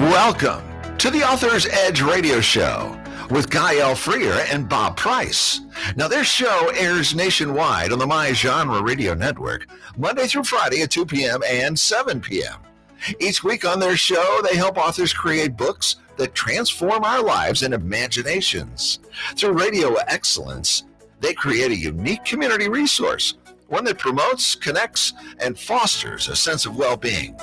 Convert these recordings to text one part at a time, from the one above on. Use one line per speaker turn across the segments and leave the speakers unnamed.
Welcome to the Author's Edge radio show with Guy L. Freer and Bob Price. Now, this show airs nationwide on the My Genre Radio Network, Monday through Friday at 2 p.m. and 7 p.m. Each week on their show, they help authors create books that transform our lives and imaginations. Through radio excellence, they create a unique community resource, one that promotes, connects, and fosters a sense of well-being.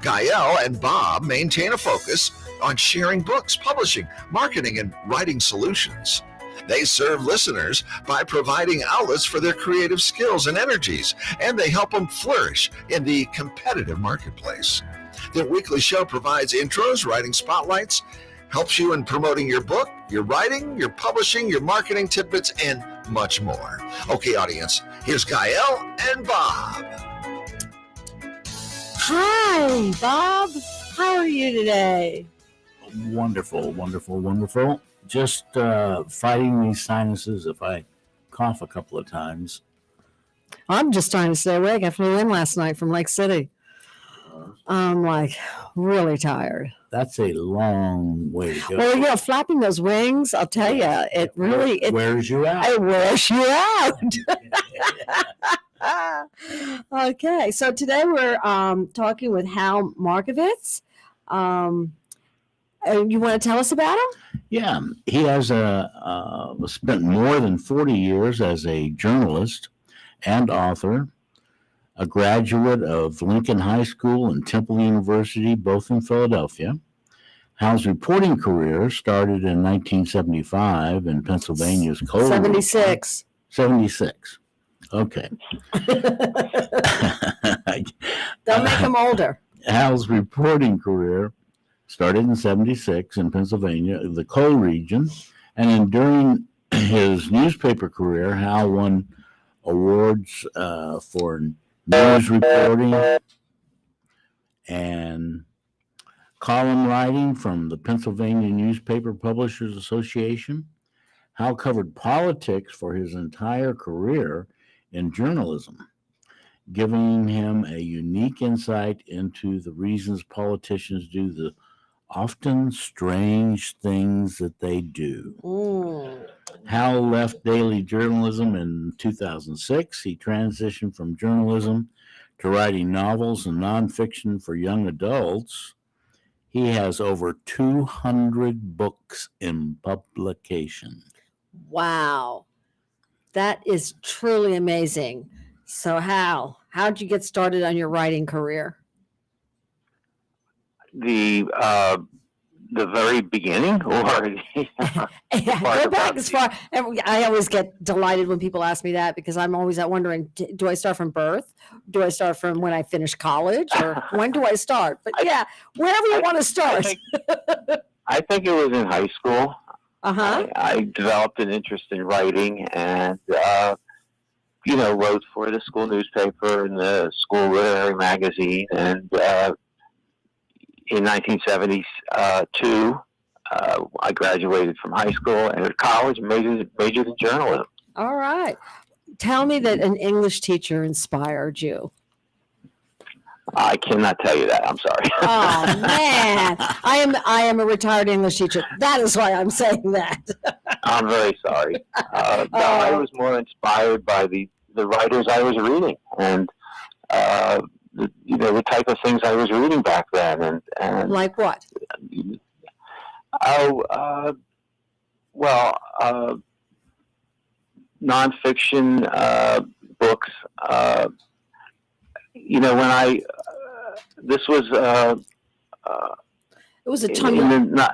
Gael and Bob maintain a focus on sharing books, publishing, marketing, and writing solutions. They serve listeners by providing outlets for their creative skills and energies, and they help them flourish in the competitive marketplace. Their weekly show provides intros, writing spotlights, helps you in promoting your book, your writing, your publishing, your marketing tidbits, and much more. Okay, audience, here's Gael and Bob.
Hi, Bob. How are you today?
Wonderful, wonderful, wonderful. Just fighting these sinuses if I cough a couple of times.
I'm just trying to stay awake. I flew in last night from Lake City. I'm like really tired.
That's a long way to go.
Well, flapping those wings, I'll tell you, it
wears you out.
It wears you out. Okay, so today we're talking with Hal Markovitz. You want to tell us about him?
Yeah, he has spent more than 40 years as a journalist and author, a graduate of Lincoln High School and Temple University, both in Philadelphia. Hal's reporting career started in 1975 in Pennsylvania's coal.
76.
76. Okay.
Don't make him older.
Hal's reporting career started in 76 in Pennsylvania, the coal region, and then during his newspaper career, Hal won awards for news reporting and column writing from the Pennsylvania Newspaper Publishers Association. Hal covered politics for his entire career in journalism, giving him a unique insight into the reasons politicians do the often strange things that they do. Hal left daily journalism in 2006. He transitioned from journalism to writing novels and nonfiction for young adults. He has over 200 books in publication.
Wow. That is truly amazing. So Hal, how'd you get started on your writing career?
The very beginning, or
go back as far. I always get delighted when people ask me that because I'm always wondering: do I start from birth? Do I start from when I finish college, or when do I start? But wherever you want to start.
I think it was in high school. I developed an interest in writing, and wrote for the school newspaper and the school literary magazine, and in 1972, I graduated from high school and at college, majored in journalism.
All right. Tell me that an English teacher inspired you.
I cannot tell you that. I'm sorry.
Oh, man. I am a retired English teacher. That is why I'm saying that.
I'm very sorry. No, I was more inspired by the writers I was reading and the type of things I was reading back then, and
like what?
Nonfiction books. When this was
it was a ton
in the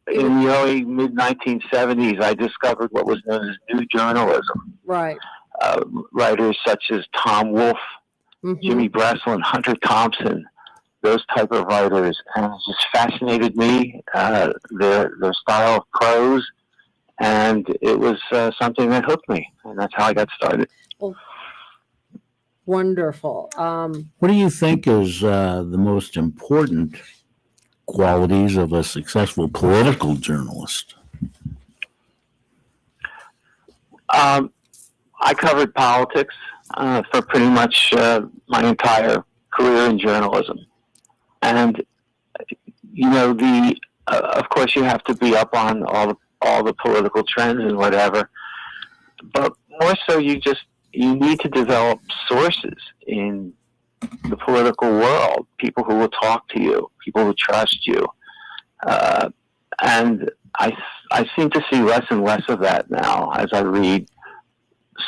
early mid 1970s. I discovered what was known as new journalism.
Right.
Writers such as Tom Wolfe, Jimmy Breslin, Hunter Thompson, those type of writers, and it just fascinated me, their style of prose, and it was something that hooked me, and that's how I got started.
Well, wonderful.
What do you think is the most important qualities of a successful political journalist?
I covered politics for pretty much my entire career in journalism. And, of course you have to be up on all the political trends and whatever, but more so you need to develop sources in the political world, people who will talk to you, people who trust you, and I seem to see less and less of that now as I read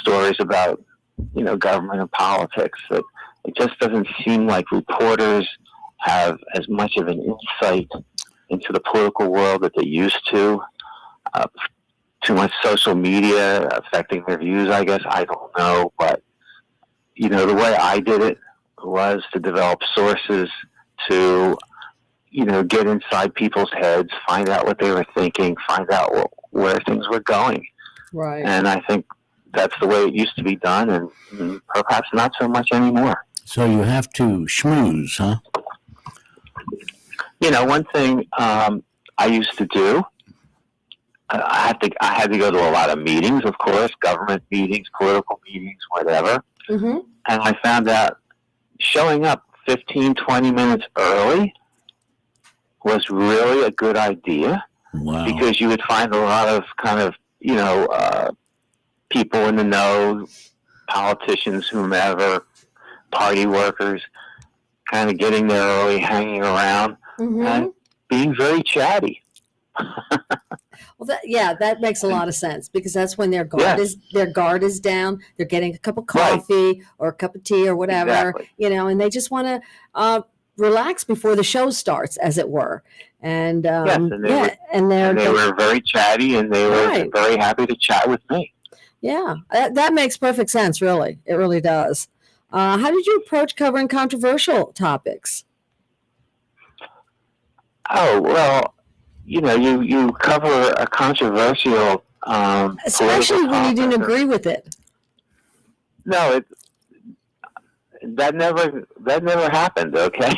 stories about government and politics. That it just doesn't seem like reporters have as much of an insight into the political world that they used to. Too much social media affecting their views, I guess. I don't know, but the way I did it was to develop sources to get inside people's heads, find out what they were thinking, find out where things were going.
Right.
And I think that's the way it used to be done, and perhaps not so much anymore.
So you have to schmooze, huh?
One thing I used to do, I had to go to a lot of meetings, of course, government meetings, political meetings, whatever.
Mm-hmm.
And I found out showing up 15, 20 minutes early was really a good idea.
Wow.
Because you would find a lot of kind of, people in the know, politicians, whomever, party workers, kind of getting there early, hanging around, and being very chatty.
Well, that makes a lot of sense, because that's when their guard is down. They're getting a cup of coffee or a cup of tea or whatever,
Exactly.
And they just want to relax before the show starts, as it were. And
and they were very chatty, and they were very happy to chat with me.
Yeah, that makes perfect sense. Really, it really does. How did you approach covering controversial topics?
Oh, well, you cover a controversial,
especially when you didn't agree with it.
No, that never happened. Okay.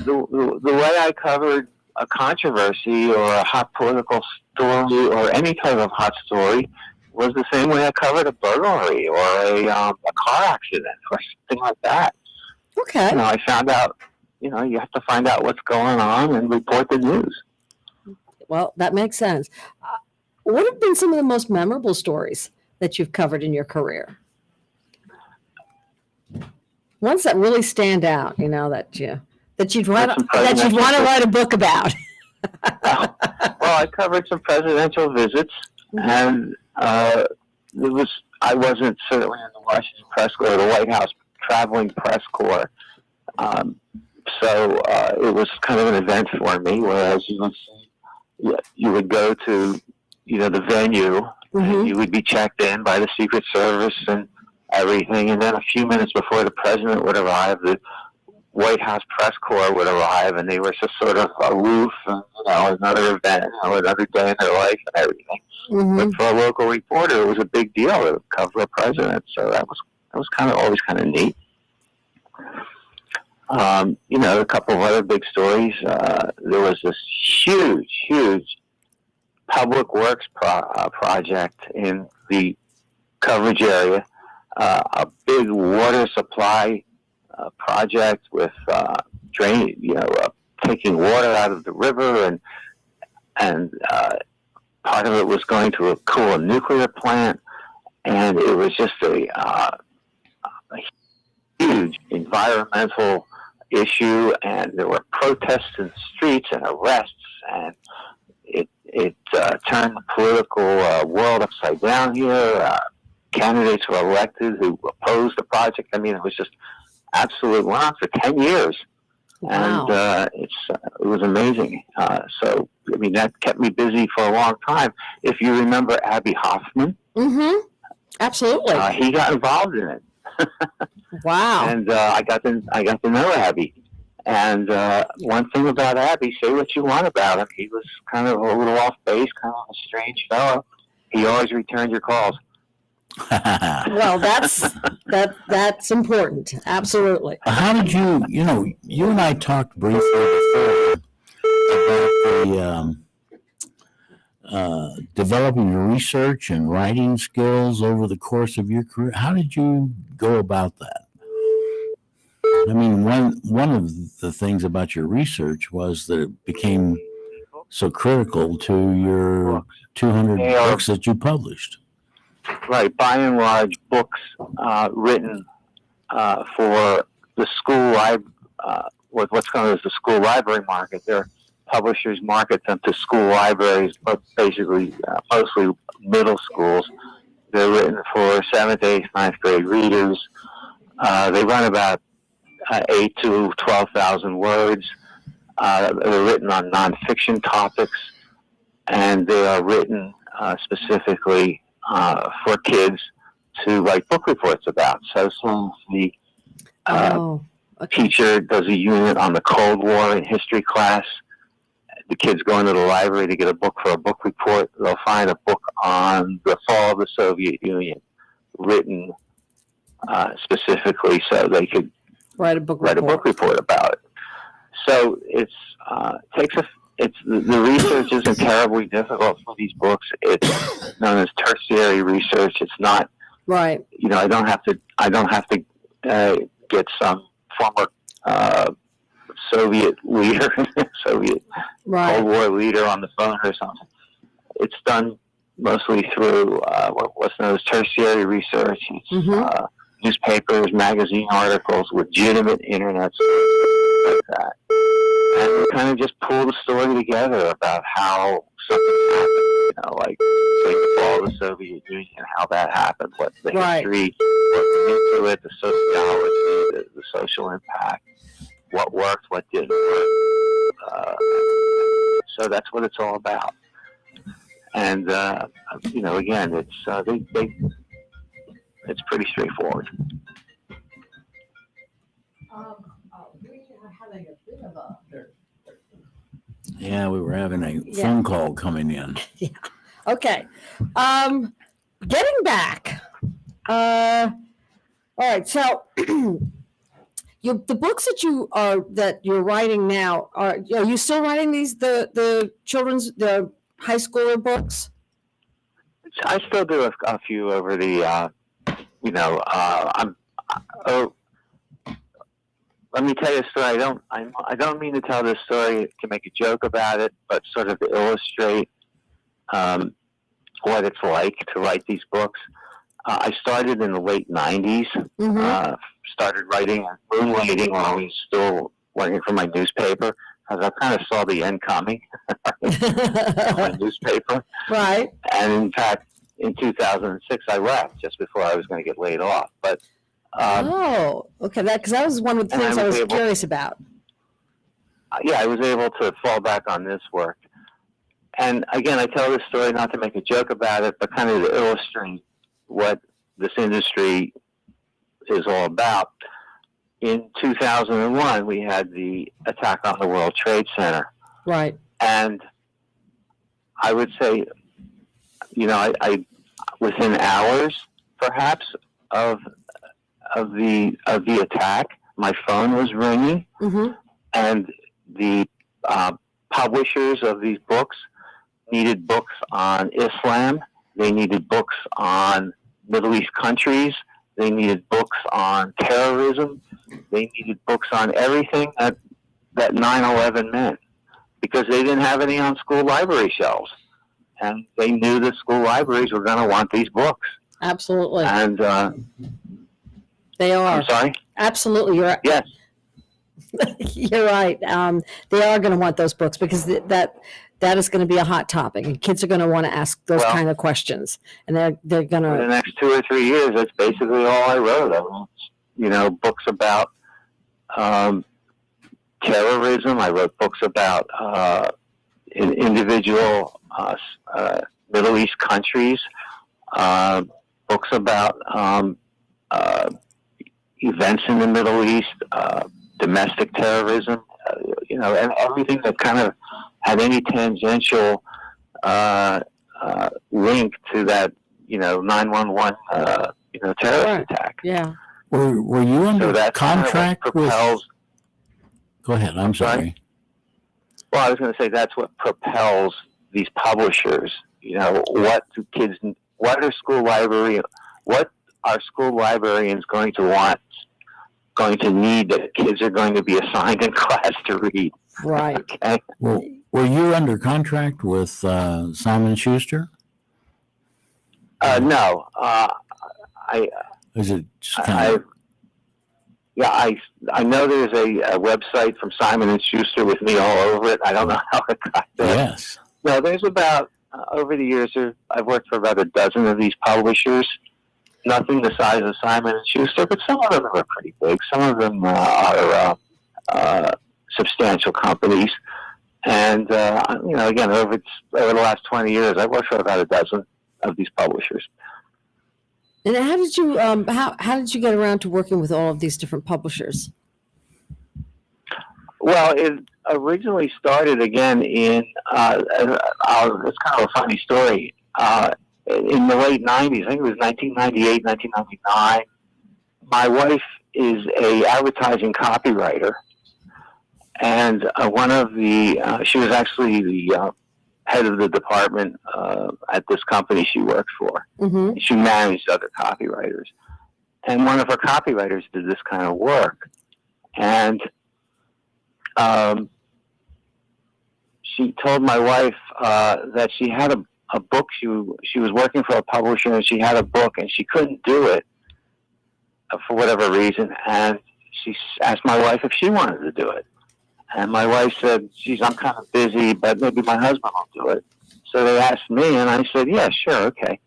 the way I covered a controversy or a hot political story or any type of hot story was the same way I covered a burglary or a car accident or something like that.
Okay.
I found out, you have to find out what's going on and report the news.
Well, that makes sense. What have been some of the most memorable stories that you've covered in your career? Ones that really stand out, that you'd want to write a book about.
Well, I covered some presidential visits, and I wasn't certainly in the Washington Press Corps or the White House traveling press corps. So it was kind of an event for me, whereas you would go to, the venue, and you would be checked in by the Secret Service and everything, and then a few minutes before the president would arrive, the White House press corps would arrive, and they were just sort of aloof, and, another event, another day in their life and everything. But for a local reporter, it was a big deal to cover a president, so that was always kind of neat. A couple of other big stories. There was this huge public works project in the coverage area, a big water supply project with taking water out of the river, and part of it was going to cool a nuclear plant, and it was just a huge environmental issue, and there were protests in the streets and arrests, and it turned the political world upside down here. Candidates were elected who opposed the project. I mean, it was just absolute wow for 10 years.
Wow.
And it was amazing. So, I mean, that kept me busy for a long time. If you remember Abby Hoffman.
Mm-hmm. Absolutely.
He got involved in it.
Wow.
And I got to know Abby. And one thing about Abby, say what you want about him, he was kind of a little off base, kind of a strange fellow. He always returned your calls.
Well, that's important. Absolutely.
How did you and I talked briefly before about the developing your research and writing skills over the course of your career. How did you go about that? I mean, one of the things about your research was that it became so critical to your 200 books that you published.
Right. By and large, books written for the school what's known as the school library market. Their publishers market them to school libraries, but basically mostly middle schools. They're written for 7th, 8th, 9th grade readers. They run about 8 to 12,000 words. They're written on nonfiction topics, and they are written specifically for kids to write book reports about. So the teacher does a unit on the Cold War in history class. The kids go into the library to get a book for a book report. They'll find a book on the fall of the Soviet Union written specifically so they could
write a book
report about it. So the research isn't terribly difficult for these books. It's known as tertiary research. It's not
right.
I don't have to get some former Soviet leader, Soviet Cold War leader on the phone or something. It's done mostly through what's known as tertiary research. It's newspapers, magazine articles, legitimate internet sources like that. And we kind of just pull the story together about how something happened, like say the fall of the Soviet Union, how that happened, what the history, what went into it, the sociology, the social impact, what worked, what didn't work. So that's what it's all about. And again, it's pretty straightforward.
Yeah, we were having a phone call coming in.
Yeah. Okay. Getting back. All right. So, the books that you're writing now are you still writing the children's high schooler books?
I still do a few over the. Let me tell you a story. I don't mean to tell this story to make a joke about it, but sort of to illustrate what it's like to write these books. I started in the late 90s. Started writing and moonlighting when I was still working for my newspaper, because I kind of saw the end coming. My newspaper.
Right.
And in fact, in 2006, I left just before I was going to get laid off. But
okay. Because that was one of the things I was curious about.
I was able to fall back on this work. And again, I tell this story not to make a joke about it, but kind of to illustrate what this industry is all about. In 2001, we had the attack on the World Trade Center.
Right.
And I would say, I within hours, perhaps, of the attack, my phone was ringing, and the publishers of these books needed books on Islam. They needed books on Middle East countries. They needed books on terrorism. They needed books on everything that 9/11 meant, because they didn't have any on school library shelves. And they knew the school libraries were going to want these books.
Absolutely.
And
they are.
I'm sorry?
Absolutely. You're right.
Yes.
You're right. They are going to want those books, because that is going to be a hot topic, and kids are going to want to ask those kind of questions, and they're going to.
For the next 2 or 3 years, that's basically all I wrote. Books about terrorism. I wrote books about individual Middle East countries. Books about events in the Middle East, domestic terrorism. And everything that kind of had any tangential link to that, 9/11, terrorist attack.
Yeah.
Were you under contract with? Go ahead. I'm sorry.
Well, I was going to say that's what propels these publishers. What are school librarians going to want going to need that kids are going to be assigned in class to read.
Right.
Okay.
Well, were you under contract with Simon Schuster?
No.
Is it just kind of...
I know there's a website from Simon and Schuster with me all over it. I don't know how it got there.
Yes.
No, there's about over the years I've worked for about a dozen of these publishers. Nothing the size of Simon and Schuster, but some of them are pretty big. Some of them are substantial companies. And again, over the last 20 years, I've worked for about a dozen of these publishers.
And how did you how did you get around to working with all of these different publishers?
Well, it originally started again in it's kind of a funny story. In the late 90s, I think it was 1998, 1999, my wife is a advertising copywriter, and she was actually the head of the department at this company she worked for.
Mm-hmm.
She managed other copywriters, and one of her copywriters did this kind of work, and she told my wife that she had a book. She was working for a publisher, and she had a book, and she couldn't do it for whatever reason, and she asked my wife if she wanted to do it. And my wife said, geez, I'm kind of busy, but maybe my husband will do it. So they asked me, and I said, yeah, sure, okay.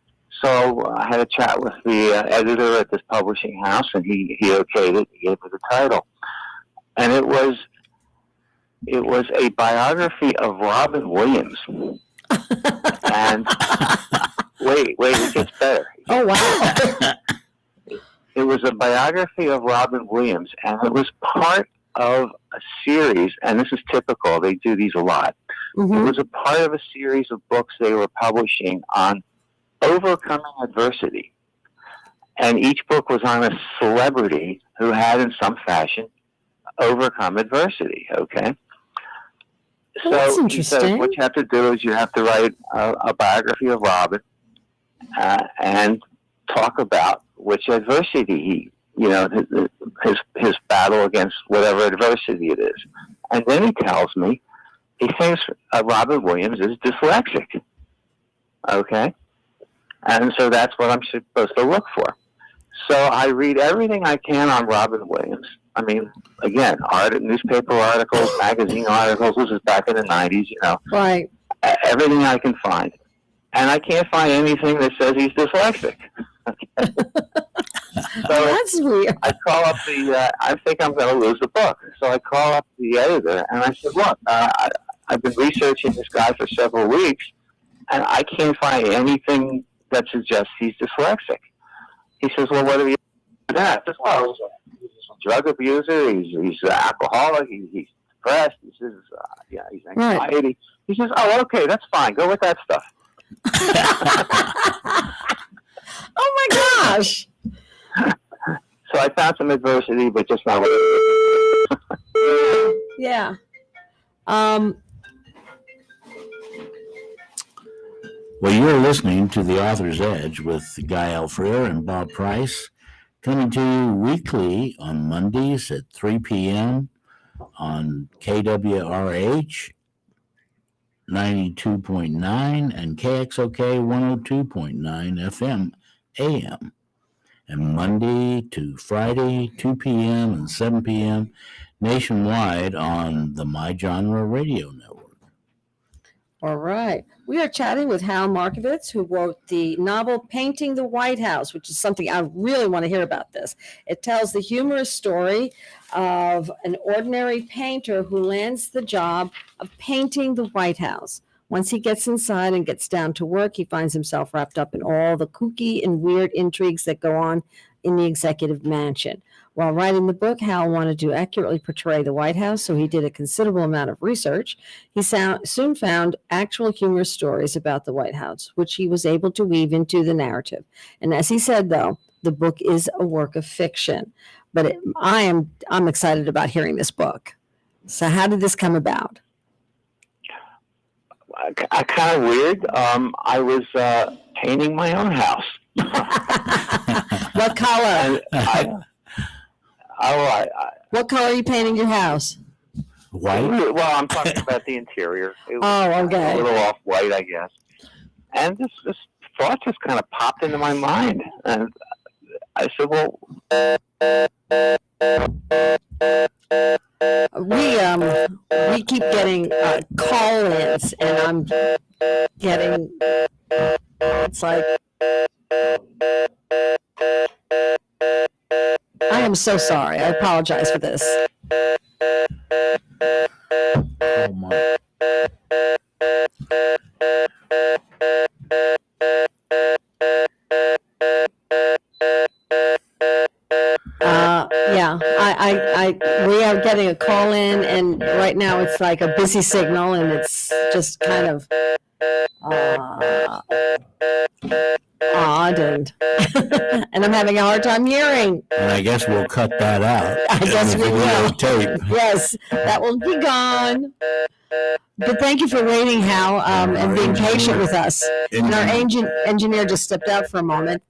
So I had a chat with the editor at this publishing house, and he okayed it. He gave me the title. And it was a biography of Robin Williams. And wait, it gets better.
Oh, wow.
It was a biography of Robin Williams, and it was part of a series, and this is typical, they do these a lot.
Mm-hmm.
It was a part of a series of books they were publishing on overcoming adversity. And each book was on a celebrity who had, in some fashion, overcome adversity, okay?
Well, that's
so he said,
interesting.
what you have to do is you have to write a biography of Robin and talk about which adversity his battle against whatever adversity it is. And then he tells me he thinks Robin Williams is dyslexic. Okay? And so that's what I'm supposed to look for. So I read everything I can on Robin Williams. I mean, again, newspaper articles, magazine articles. This is back in the 90s,
Right.
Everything I can find. And I can't find anything that says he's dyslexic. So
that's weird.
I call up I think I'm going to lose the book. So I call up the editor, and I said, look, I've been researching this guy for several weeks, and I can't find anything that suggests he's dyslexic. He says, well, what have you done that? I said, well, he's a drug abuser, he's an alcoholic, he's depressed, he says, he's anxiety. Right. He says, oh, okay, that's fine. Go with that stuff.
Oh, my gosh.
So I found some adversity, but just not.
Yeah.
Well, you're listening to The Author's Edge with Guy L. Freer and Bob Price, coming to you weekly on Mondays at 3 p.m. on KWRH 92.9 and KXOK 102.9 FM AM. And Monday to Friday, 2 p.m. and 7 p.m. nationwide on the My Genre Radio Network.
All right. We are chatting with Hal Markovitz, who wrote the novel Painting the White House, which is something I really want to hear about this. It tells the humorous story of an ordinary painter who lands the job of painting the White House. Once he gets inside and gets down to work, he finds himself wrapped up in all the kooky and weird intrigues that go on in the executive mansion. While writing the book, Hal wanted to accurately portray the White House, so he did a considerable amount of research. He soon found actual humorous stories about the White House, which he was able to weave into the narrative. And as he said, though, the book is a work of fiction. But I'm excited about hearing this book. So how did this come about?
Kind of weird. I was painting my own house.
What color? What color are you painting your house?
White?
Well, I'm talking about the interior. It
Oh, okay.
A little off-white, I guess. And this thought just kind of popped into my mind. And I said, well...
We keep getting call-ins, and I'm getting... It's like... I am so sorry. I apologize for this.
Oh, my.
Yeah, we are getting a call in, and right now it's like a busy signal, and it's just kind of odd, and and I'm having a hard time hearing.
And I guess we'll cut that out.
I guess we will.
Tape.
Yes, that will be gone. But thank you for waiting, Hal, and being patient with us. And our engineer just stepped out for a moment.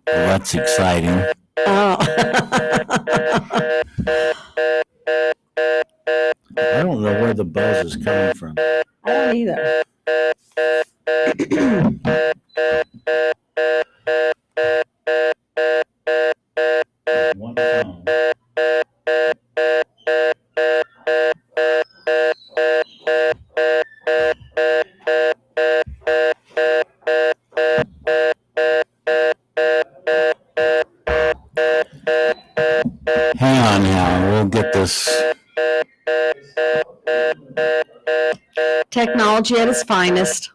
Well, that's exciting.
Oh.
I don't know where the buzz is coming from.
I don't either.
One phone. Hang on now, we'll get this.
Technology at its finest.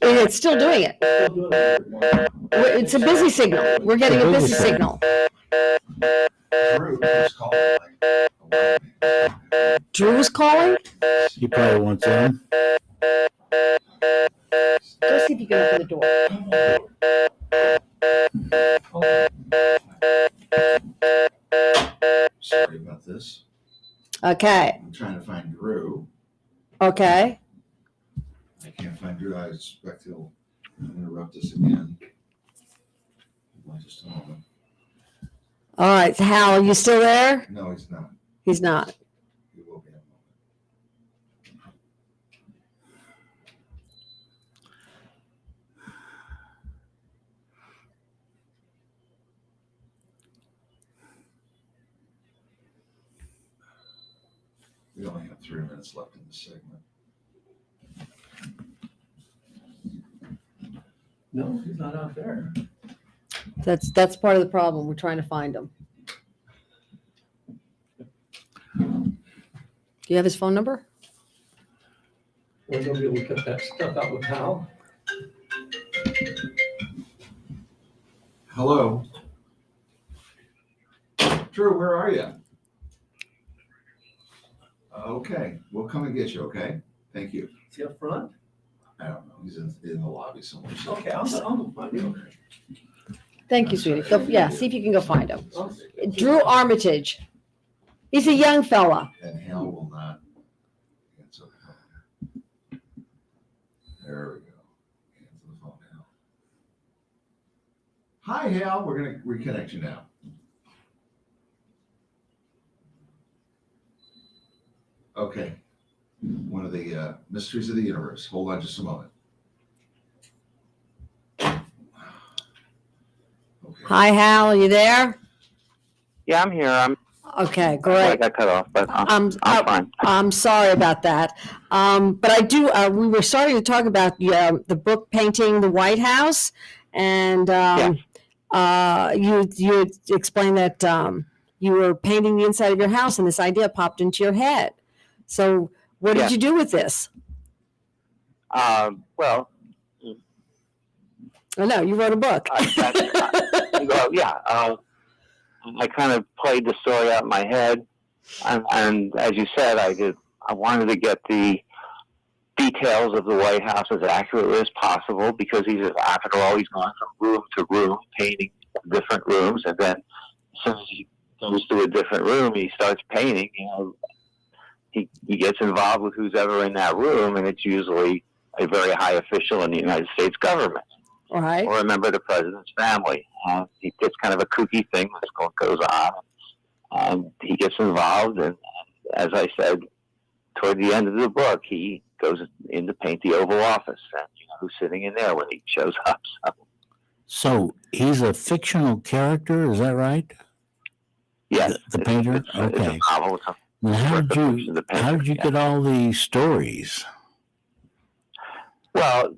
It's still doing it. It's a busy signal. We're getting a busy signal. Drew was calling?
He probably wants in.
Go see if you can open the door.
Sorry about this.
Okay.
I'm trying to find Drew.
Okay.
I can't find Drew. I expect he'll interrupt us again. Just a moment.
All right. Hal, are you still there?
No, he's not.
He's not.
He will be in a moment. We only have 3 minutes left in the segment.
No, he's not out there.
That's part of the problem. We're trying to find him. Do you have his phone number?
We're gonna be able to cut that stuff out with Hal.
Hello. Drew, where are you? Okay, we'll come and get you, okay? Thank you.
Is he up front?
I don't know, he's in the lobby somewhere.
Okay, I'll go find him.
Thank you, sweetie. Go, yeah, see if you can go find him. Drew Armitage. He's a young fella.
And Hal will not answer the phone. There we go. Answer the phone, Hal. Hi, Hal. We're going to reconnect you now. Okay. One of the mysteries of the universe. Hold on just a moment. Okay.
Hi, Hal. Are you there?
Yeah, I'm here.
Okay,
I
great.
got cut off, but I'm fine.
I'm sorry about that. But I do. We were starting to talk about the book Painting the White House, and you explained that you were painting the inside of your house, and this idea popped into your head. So, what did you do with this?
Well,
Oh no, you wrote a book.
I kind of played the story out in my head, and as you said, I wanted to get the details of the White House as accurately as possible because after all, he's gone from room to room, painting different rooms, and then as soon as he goes to a different room. He starts painting. He gets involved with who's ever in that room, and it's usually a very high official in the United States government,
Right.
or a member of the president's family. He gets kind of a kooky thing that goes on, and he gets involved. And as I said, toward the end of the book, he goes in to paint the Oval Office, and who's sitting in there when he shows up.
So he's a fictional character, is that right?
Yes,
The painter?
It's
Okay.
a novel. It's a
Now, how
work of fiction, the painter,
did you
yeah.
get all these stories?
Well,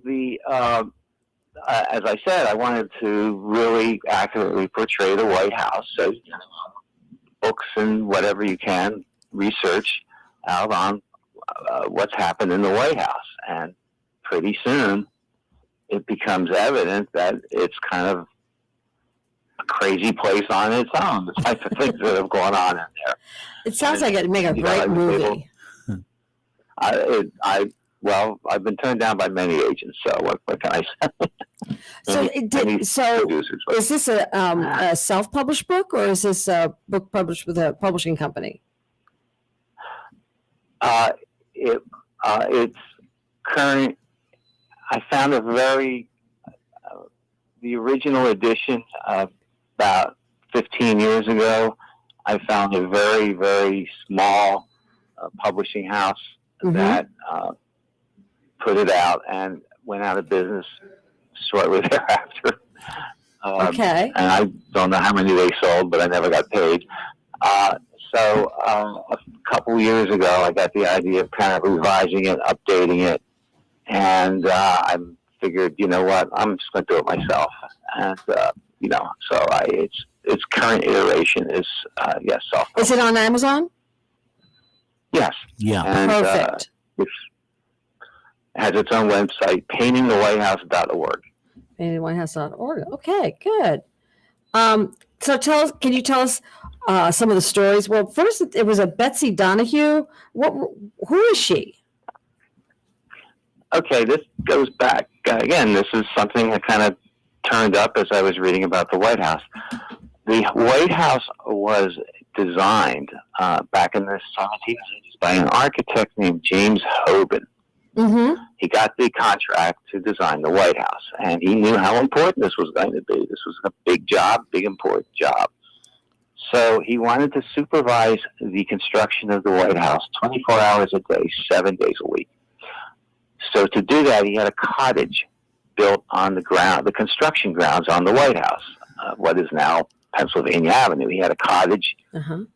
as I said, I wanted to really accurately portray the White House. So, books and whatever you can, research out on what's happened in the White House. And pretty soon, it becomes evident that it's kind of a crazy place on its own, the type of things that have gone on in there.
It sounds like it'd make a great movie.
I've been turned down by many agents, so what can I say?
Is this a self-published book, or is this a book published with a publishing company?
It's current. I found the original edition about 15 years ago. I found a very, very small publishing house that put it out and went out of business shortly thereafter.
Okay.
And I don't know how many they sold, but I never got paid. So a couple years ago, I got the idea of kind of revising it, updating it, and I figured, you know what, I'm just going to do it myself. And so its current iteration is yes, self.
Is it on Amazon?
Yes.
Yeah.
And,
Perfect.
It has its own website, paintingthewhitehouse.org.
paintingthewhitehouse.org. Okay, good. So can you tell us some of the stories? Well, first it was a Betsy Donahue. Who is she?
Okay, this goes back again. This is something that kind of turned up as I was reading about the White House. The White House was designed back in the 1700s by an architect named James Hoban.
Mm-hmm.
He got the contract to design the White House, and he knew how important this was going to be. This was a big job, big important job. So he wanted to supervise the construction of the White House 24 hours a day, 7 days a week. So to do that, he had a cottage built on the construction grounds on the White House, what is now Pennsylvania Avenue. He had a cottage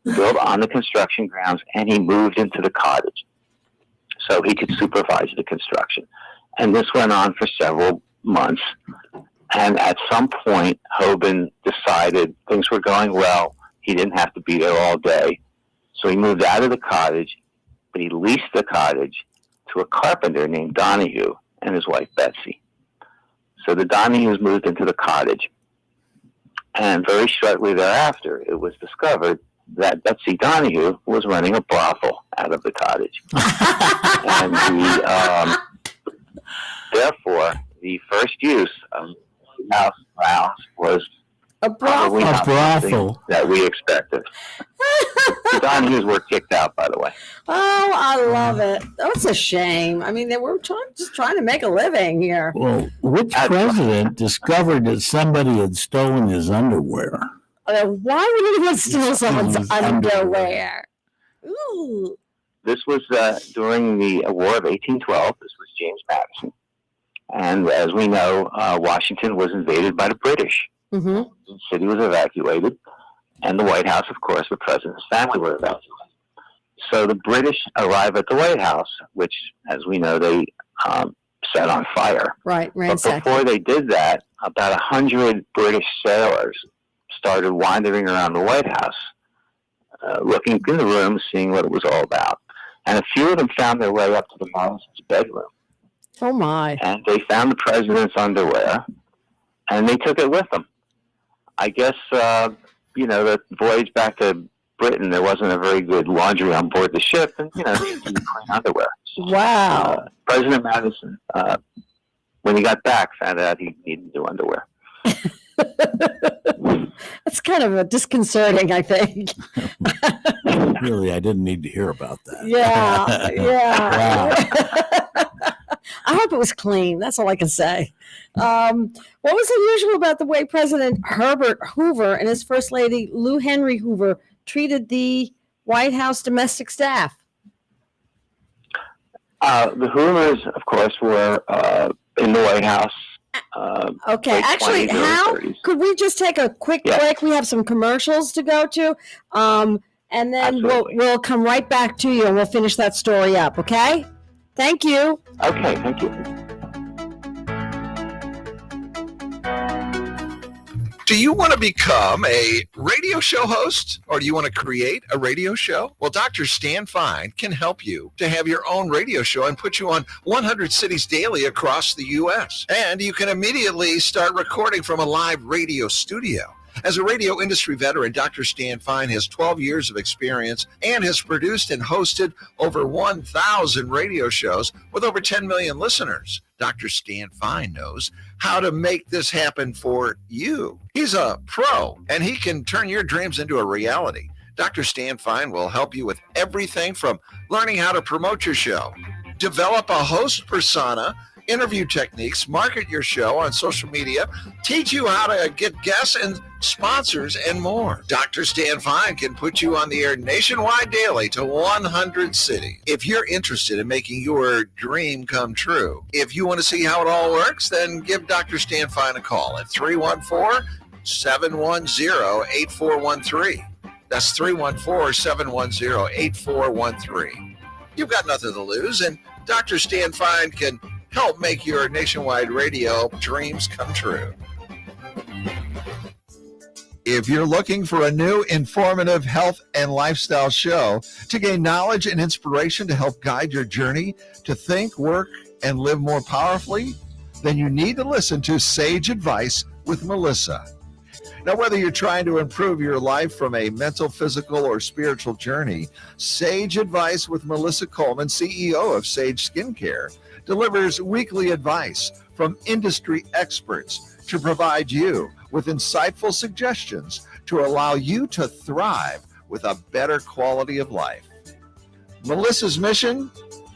built on the construction grounds, and he moved into the cottage so he could supervise the construction. And this went on for several months. And at some point, Hoban decided things were going well. He didn't have to be there all day. So he moved out of the cottage, but he leased the cottage to a carpenter named Donahue and his wife, Betsy. So the Donahues moved into the cottage. And very shortly thereafter, it was discovered that Betsy Donahue was running a brothel out of the cottage. And therefore, the first use of the house was
a brothel.
A brothel
that we expected. The Donahues were kicked out, by the way.
Oh, I love it. That's a shame. I mean, they were just trying to make a living here.
Well, which president discovered that somebody had stolen his underwear?
Why would anyone steal someone's underwear? Ooh.
This was during the War of 1812. This was James Madison. And as we know, Washington was invaded by the British.
Mm-hmm.
The city was evacuated. And the White House, of course, the president's family were evacuated. So the British arrive at the White House, which, as we know, they set on fire.
Right,
But
ransacked.
before they did that, about 100 British sailors started wandering around the White House, looking in the room, seeing what it was all about. And a few of them found their way up to the president's bedroom.
Oh, my.
And they found the president's underwear, and they took it with them. I guess, the voyage back to Britain, there wasn't a very good laundry on board the ship, and, they used clean underwear.
Wow.
President Madison, when he got back, found out he needed new underwear.
That's kind of disconcerting, I think.
Really, I didn't need to hear about that.
Yeah, yeah.
Wow.
I hope it was clean. That's all I can say. What was unusual about the way President Herbert Hoover and his First Lady Lou Henry Hoover treated the White House domestic staff?
The Hoovers, of course, were in the White House.
Okay, actually, Hal, could we just take a quick break? We have some commercials to go to, and then we'll come right back to you and we'll finish that story up. Okay? Thank you.
Okay, thank you.
Do you want to become a radio show host, or do you want to create a radio show? Well, Dr. Stan Fine can help you to have your own radio show and put you on 100 cities daily across the U.S. And you can immediately start recording from a live radio studio. As a radio industry veteran, Dr. Stan Fine has 12 years of experience and has produced and hosted over 1,000 radio shows with over 10 million listeners. Dr. Stan Fine knows how to make this happen for you. He's a pro, and he can turn your dreams into a reality. Dr. Stan Fine will help you with everything from learning how to promote your show, develop a host persona, interview techniques, market your show on social media, teach you how to get guests and sponsors, and more. Dr. Stan Fine can put you on the air nationwide daily to 100 cities. If you're interested in making your dream come true, if you want to see how it all works, then give Dr. Stan Fine a call at 314-710-8413. That's 314-710-8413. You've got nothing to lose, and Dr. Stan Fine can help make your nationwide radio dreams come true. If you're looking for a new, informative health and lifestyle show to gain knowledge and inspiration to help guide your journey to think, work, and live more powerfully, then you need to listen to Sage Advice with Melissa. Now, whether you're trying to improve your life from a mental, physical, or spiritual journey, Sage Advice with Melissa Coleman, CEO of Sage Skincare, delivers weekly advice from industry experts to provide you with insightful suggestions to allow you to thrive with a better quality of life. Melissa's mission?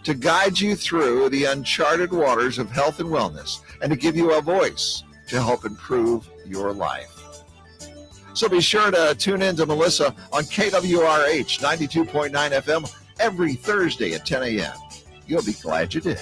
To guide you through the uncharted waters of health and wellness and to give you a voice to help improve your life. So be sure to tune in to Melissa on KWRH 92.9 FM every Thursday at 10 a.m. You'll be glad you did.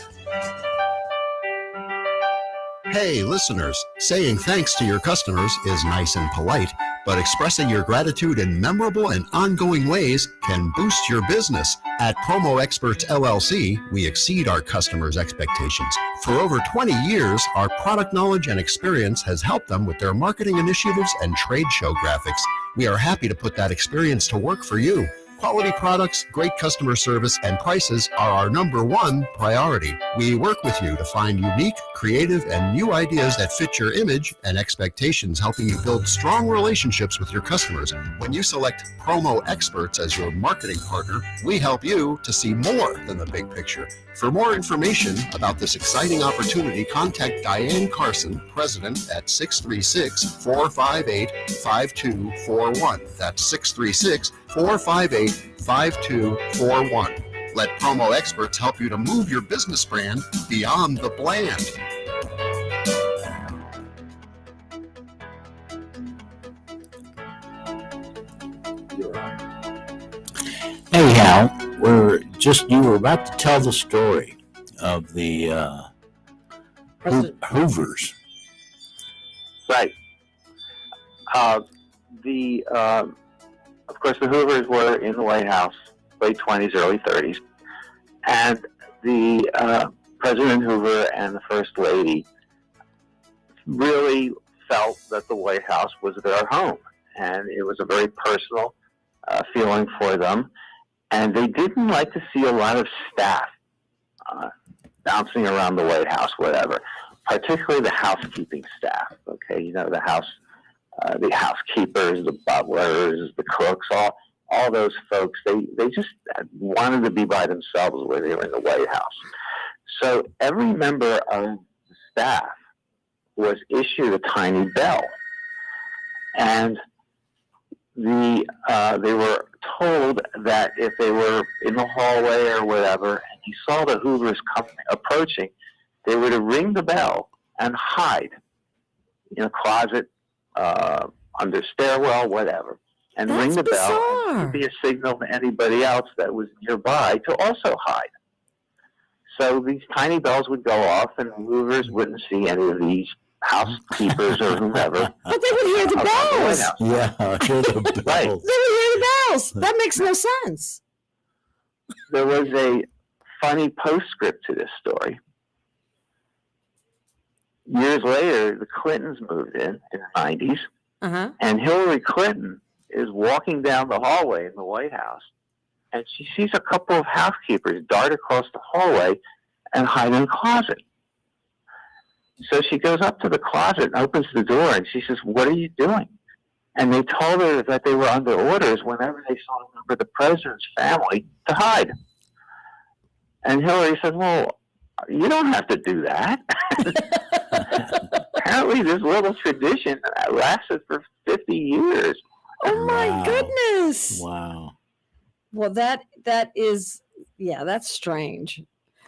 Hey, listeners, saying thanks to your customers is nice and polite, but expressing your gratitude in memorable and ongoing ways can boost your business. At Promo Experts LLC, we exceed our customers' expectations. For over 20 years, our product knowledge and experience has helped them with their marketing initiatives and trade show graphics. We are happy to put that experience to work for you. Quality products, great customer service, and prices are our #1 priority. We work with you to find unique, creative, and new ideas that fit your image and expectations, helping you build strong relationships with your customers. When you select Promo Experts as your marketing partner, we help you to see more than the big picture. For more information about this exciting opportunity, contact Diane Carson, President, at 636-458-5241. That's 636-458-5241. Let Promo Experts help you to move your business brand beyond the bland.
Hey, Hal, you were about to tell the story of the Hoovers.
Right. Of course, the Hoovers were in the White House, late 20s, early 30s, and the President Hoover and the First Lady really felt that the White House was their home, and it was a very personal feeling for them. And they didn't like to see a lot of staff bouncing around the White House, whatever, particularly the housekeeping staff. Okay, you know, the housekeepers, the butlers, the cooks, all those folks. They just wanted to be by themselves when they were in the White House. So every member of the staff was issued a tiny bell, and they were told that if they were in the hallway or whatever, and he saw the Hoovers approaching, they were to ring the bell and hide in a closet, under stairwell, whatever, and
That's
ring the bell.
bizarre.
And it would be a signal to anybody else that was nearby to also hide. So these tiny bells would go off, and the Hoovers wouldn't see any of these housekeepers or whomever.
But they would hear the bells.
Yeah, hear the
Right.
They
bells.
would hear the bells. That makes no sense.
There was a funny postscript to this story. Years later, the Clintons moved in the 90s,
Uh-huh.
and Hillary Clinton is walking down the hallway in the White House, and she sees a couple of housekeepers dart across the hallway and hide in a closet. So she goes up to the closet and opens the door, and she says, "What are you doing?" And they told her that they were under orders whenever they saw a member of the president's family to hide. And Hillary said, "Well, you don't have to do that." Apparently, this little tradition lasted for 50 years.
Oh my
Wow.
goodness.
Wow.
Well, that is, yeah, that's strange.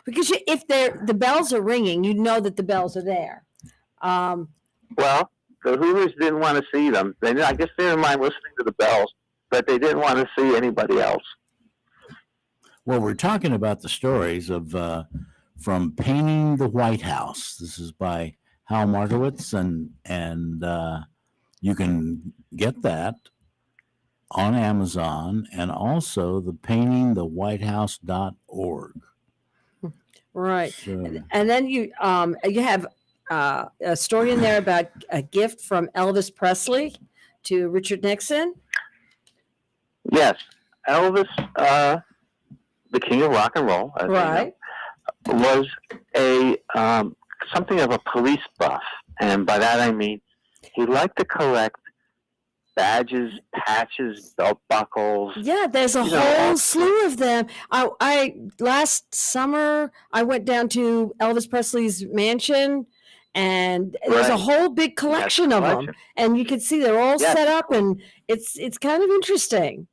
Because if the bells are ringing, you know that the bells are there.
Well, the Hoovers didn't want to see them. I guess they didn't mind listening to the bells, but they didn't want to see anybody else.
Well, we're talking about the stories of from Painting the White House. This is by Hal Markowitz, and you can get that on Amazon, and also the paintingthewhitehouse.org.
Right.
So,
And then you have a story in there about a gift from Elvis Presley to Richard Nixon.
Yes, Elvis, the king of rock and roll, as we know,
Right.
was a something of a police buff, and by that I mean he liked to collect badges, patches, belt buckles.
Yeah, there's a
You know,
whole slew of them. I last summer I went down to Elvis Presley's mansion, and there's a
Right.
whole big collection of them, and you can see they're all
Yes.
set up, and it's kind of interesting.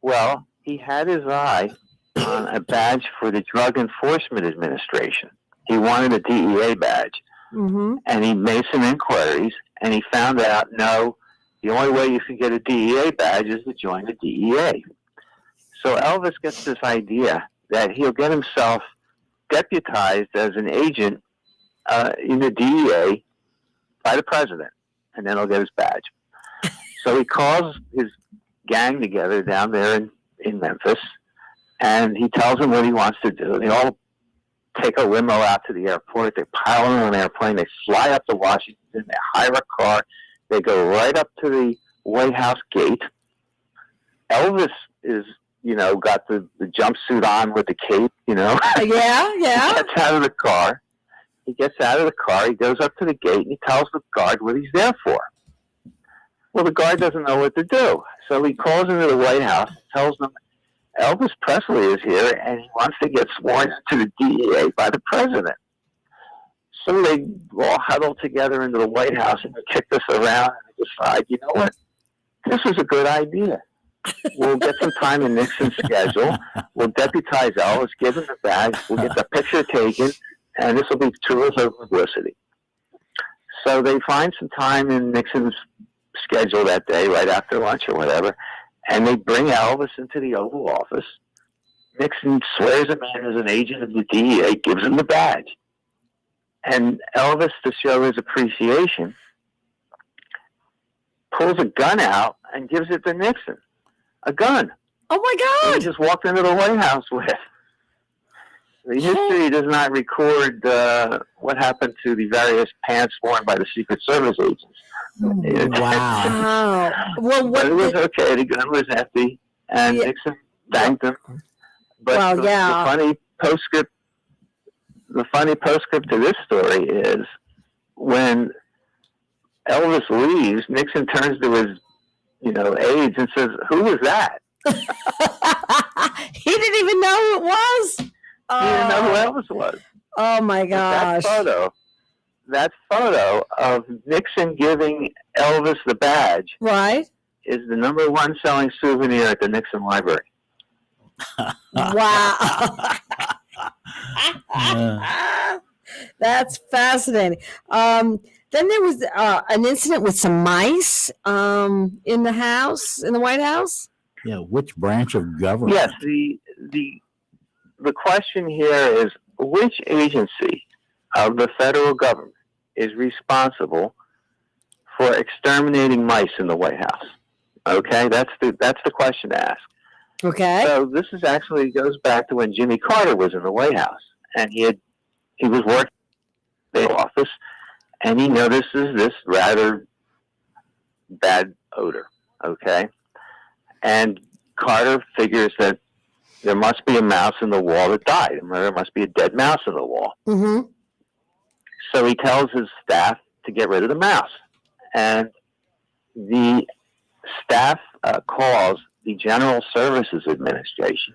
Well, he had his eye on a badge for the Drug Enforcement Administration. He wanted a DEA badge,
Mm-hmm.
and he made some inquiries, and he found out, no, the only way you can get a DEA badge is to join the DEA. So Elvis gets this idea that he'll get himself deputized as an agent in the DEA by the president, and then he'll get his badge. So he calls his gang together down there in Memphis, and he tells them what he wants to do. They all take a limo out to the airport. They pile in an airplane. They fly up to Washington. They hire a car. They go right up to the White House gate. Elvis is, got the jumpsuit on with the cape,
Yeah,
He
yeah.
gets out of the car. He goes up to the gate, and he tells the guard what he's there for. Well, the guard doesn't know what to do. So he calls into the White House and tells them Elvis Presley is here, and he wants to get sworn into the DEA by the president. So they all huddle together into the White House, and they kick this around, and they decide, you know what? This is a good idea. We'll get some time in Nixon's schedule. We'll deputize Elvis, give him the badge. We'll get the picture taken, and this will be terrific publicity. So they find some time in Nixon's schedule that day, right after lunch or whatever, and they bring Elvis into the Oval Office. Nixon swears him in as an agent of the DEA, gives him the badge. And Elvis, to show his appreciation, pulls a gun out and gives it to Nixon. A gun.
Oh my
He
God!
just walked into the White House with. The history does not record what happened to the various pants worn by the Secret Service agents.
wow.
Wow. Well,
But it was
what?
okay. The gun was empty, and
Yeah.
Nixon thanked him. But
Well,
the
yeah.
funny postscript to this story is when Elvis leaves, Nixon turns to his, aides and says, "Who was that?"
He didn't even know who it was.
He didn't know who Elvis was.
Oh my
But
gosh!
that photo of Nixon giving Elvis the badge
Right?
is the #1 selling souvenir at the Nixon Library.
Wow. That's fascinating. Then there was an incident with some mice in the house, in the White House.
Yeah, which branch of government?
Yes, the question here is which agency of the federal government is responsible for exterminating mice in the White House? Okay, that's the question to ask.
Okay.
So this is actually goes back to when Jimmy Carter was in the White House, and he was working in the office, and he notices this rather bad odor. Okay, and Carter figures that there must be a mouse in the wall that died. There must be a dead mouse in the wall.
Mm-hmm.
So he tells his staff to get rid of the mouse, and the staff calls the General Services Administration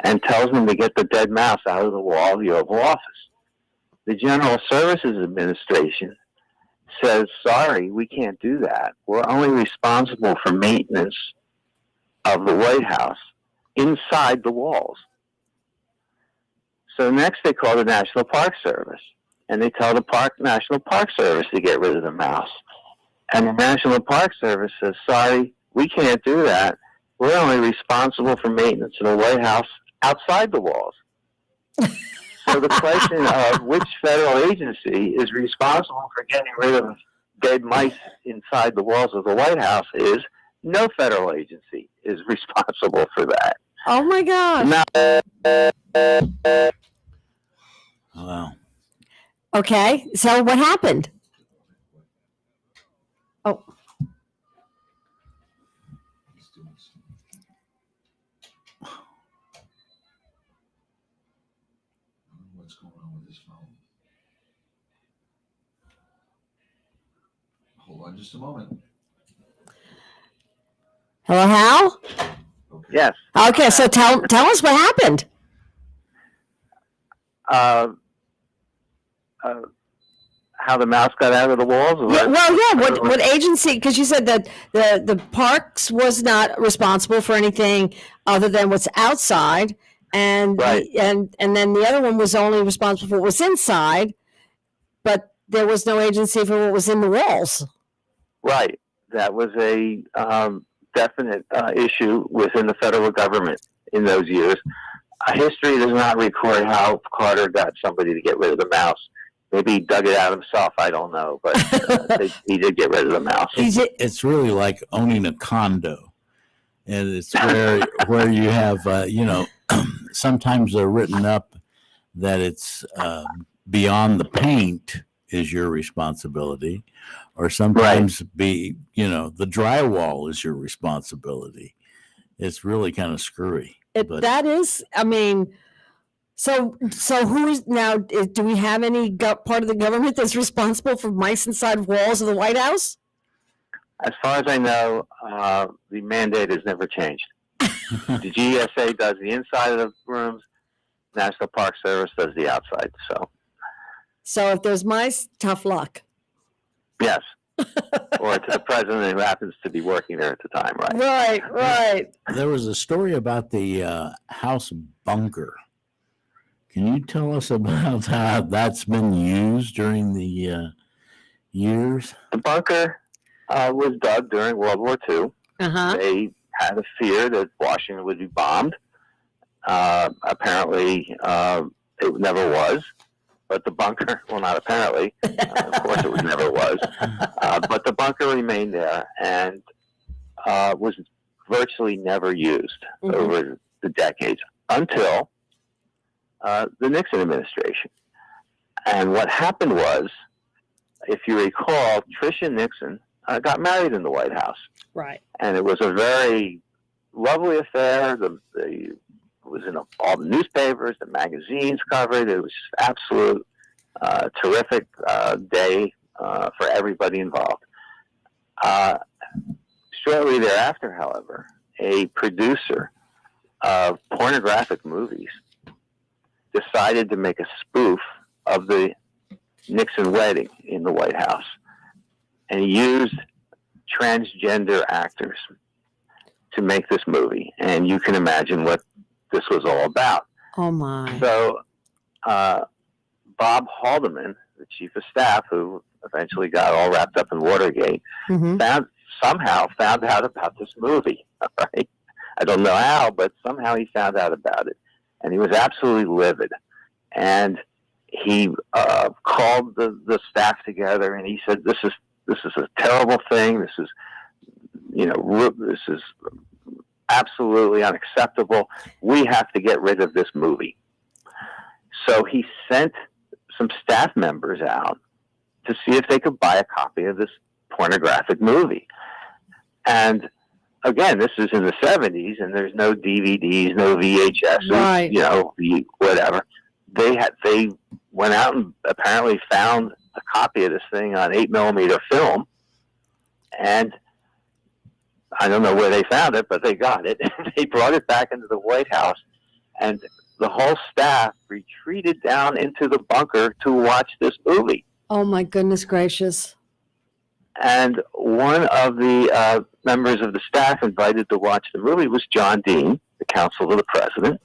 and tells them to get the dead mouse out of the wall of the Oval Office. The General Services Administration says, sorry, we can't do that. We're only responsible for maintenance of the White House inside the walls. So next they call the National Park Service, and they tell the National Park Service to get rid of the mouse. And the National Park Service says, sorry, we can't do that. We're only responsible for maintenance of the White House outside the walls. So the question of which federal agency is responsible for getting rid of dead mice inside the walls of the White House is no federal agency is responsible for that.
Oh my gosh.
Now,
Wow.
Okay. So what happened? Oh.
What's going on with this phone? Hold on just a moment.
Hello, Hal?
Okay.
yes.
Okay, so tell us what happened.
How the mouse got out of the walls? Or
Yeah, well, yeah. What agency? Because you said that the parks was not responsible for anything other than what's outside, and
Right.
and then the other one was only responsible for what was inside, but there was no agency for what was in the walls.
Right. That was a definite issue within the federal government in those years. History does not record how Carter got somebody to get rid of the mouse. Maybe he dug it out himself. I don't know, but he did get rid of the mouse.
It's really like owning a condo, and it's where you have sometimes they're written up that it's beyond the paint is your responsibility, or sometimes the drywall is your responsibility. It's really kind of screwy.
That is, I mean. So who's now? Do we have any part of the government that's responsible for mice inside walls of the White House?
As far as I know, the mandate has never changed. The GSA does the inside of the rooms. National Park Service does the outside.
So if there's mice, tough luck.
Yes. Or to the president who happens to be working there at the time, right?
Right.
There was a story about the House bunker. Can you tell us about how that's been used during the years?
The bunker was dug during World War II.
Uh-huh.
They had a fear that Washington would be bombed. Apparently, it never was. But the bunker, well, not apparently. Of course, it never was. But the bunker remained there and was virtually never used over the decades until the Nixon administration. And what happened was, if you recall, Tricia Nixon got married in the White House.
Right.
And it was a very lovely affair. It was in all the newspapers, the magazines covered. It was just absolute terrific day for everybody involved. Shortly thereafter, however, a producer of pornographic movies decided to make a spoof of the Nixon wedding in the White House and used transgender actors to make this movie, and you can imagine what this was all about.
Oh my!
So, Bob Haldeman, the chief of staff, who eventually got all wrapped up in Watergate, somehow found out about this movie. Right? I don't know how, but somehow he found out about it, and he was absolutely livid. And he called the staff together, and he said, "This is a terrible thing. This is, this is absolutely unacceptable. We have to get rid of this movie." So he sent some staff members out to see if they could buy a copy of this pornographic movie. And again, this is in the 70s, and there's no DVDs, no VHS,
right.
Whatever. They went out and apparently found a copy of this thing on 8mm film, and I don't know where they found it, but they got it. They brought it back into the White House, and the whole staff retreated down into the bunker to watch this movie.
Oh my goodness gracious!
And one of the members of the staff invited to watch the movie was John Dean, the counsel to the president.